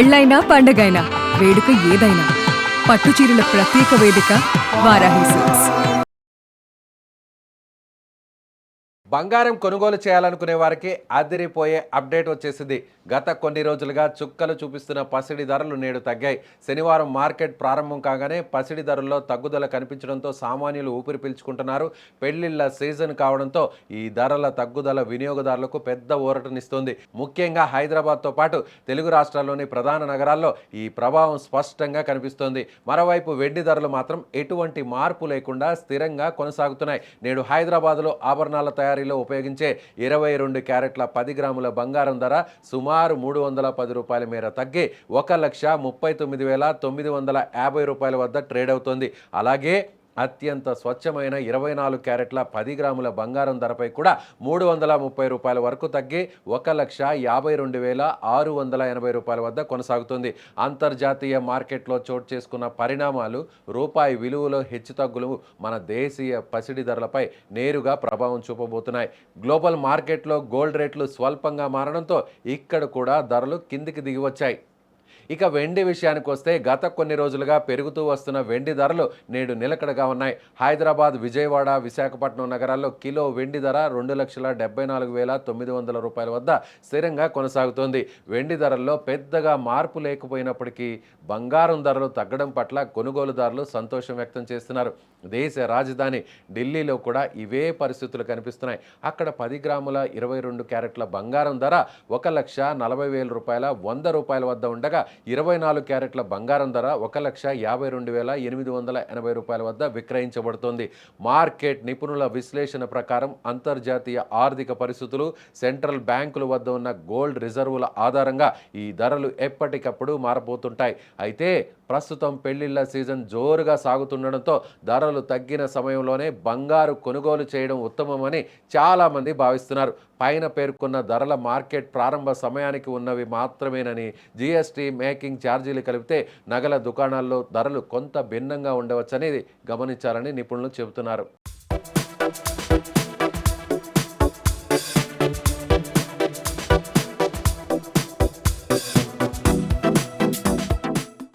పెళ్ళైనా పండగైనా వేడుక ఏదైనా పట్టుచీరల ప్రత్యేక వేదిక వారాహి సిల్క్స్. బంగారం కొనుగోలు చేయాలనుకునే వారికి అదిరిపోయే అప్డేట్ వచ్చేసింది. గత కొన్ని రోజులుగా చుక్కలు చూపిస్తున్న పసిడి ధరలు నేడు తగ్గాయి. శనివారం మార్కెట్ ప్రారంభం కాగానే పసిడి ధరల్లో తగ్గుదల కనిపించడంతో సామాన్యులు ఊపిరి పీల్చుకుంటున్నారు. పెళ్లిళ్ల సీజన్ కావడంతో ఈ ధరల తగ్గుదల వినియోగదారులకు పెద్ద ఊరటనిస్తోంది. ముఖ్యంగా హైదరాబాద్తో పాటు తెలుగు రాష్ట్రాల్లోని ప్రధాన నగరాల్లో ఈ ప్రభావం స్పష్టంగా కనిపిస్తోంది. మరోవైపు వెండి ధరలు మాత్రం ఎటువంటి మార్పు లేకుండా స్థిరంగా కొనసాగుతున్నాయి. నేడు హైదరాబాద్లో ఆభరణాల తయారీ ఉపయోగించే 22 క్యారెట్ల 10 గ్రాముల బంగారం ధర సుమారు ₹310 మేర తగ్గి 1,39,950 రూపాయల వద్ద ట్రేడ్ అవుతోంది. అలాగే అత్యంత స్వచ్ఛమైన 24 క్యారెట్ల 10 గ్రాముల బంగారం ధరపై కూడా ₹330 వరకు తగ్గి 1,52,680 రూపాయల వద్ద కొనసాగుతుంది. అంతర్జాతీయ మార్కెట్లో చోటు చేసుకున్న పరిణామాలు, రూపాయి విలువలో హెచ్చుతగ్గులు మన దేశీయ పసిడి ధరలపై నేరుగా ప్రభావం చూపబోతున్నాయి. గ్లోబల్ మార్కెట్లో గోల్డ్ రేట్లు స్వల్పంగా మారడంతో ఇక్కడ కూడా ధరలు కిందికి దిగివచ్చాయి. ఇక వెండి విషయానికి వస్తే గత కొన్ని రోజులుగా పెరుగుతూ వస్తున్న వెండి ధరలు నేడు నిలకడగా ఉన్నాయి. హైదరాబాద్, విజయవాడ, విశాఖపట్నం నగరాల్లో కిలో వెండి ధర ₹2,74,900 వద్ద స్థిరంగా కొనసాగుతోంది. వెండి ధరల్లో పెద్దగా మార్పు లేకపోయినప్పటికీ బంగారం ధరలు తగ్గడం పట్ల కొనుగోలుదారులు సంతోషం వ్యక్తం చేస్తున్నారు. దేశ రాజధాని ఢిల్లీలో కూడా ఇవే పరిస్థితులు కనిపిస్తున్నాయి. అక్కడ 10 గ్రాముల 22 క్యారెట్ల బంగారం ధర ₹1,40,000 ₹100 వద్ద ఉండగా 24 క్యారెట్ల బంగారం ధర ₹1,52,880 వద్ద విక్రయించబడుతోంది. మార్కెట్ నిపుణుల విశ్లేషణ ప్రకారం అంతర్జాతీయ ఆర్థిక పరిస్థితులు, సెంట్రల్ బ్యాంకుల వద్ద ఉన్న గోల్డ్ రిజర్వుల ఆధారంగా ఈ ధరలు ఎప్పటికప్పుడు మారబోతుంటాయి. అయితే ప్రస్తుతం పెళ్లిళ్ల సీజన్ జోరుగా సాగుతుండడంతో ధరలు తగ్గిన సమయంలోనే బంగారు కొనుగోలు చేయడం ఉత్తమమని చాలామంది భావిస్తున్నారు. పైన పేర్కొన్న ధరల మార్కెట్ ప్రారంభ సమయానికి ఉన్నవి మాత్రమేనని, జీఎస్టీ, మేకింగ్ ఛార్జీలు కలిపితే నగల దుకాణాల్లో ధరలు కొంత భిన్నంగా ఉండవచ్చనేది గమనించాలని నిపుణులు చెబుతున్నారు.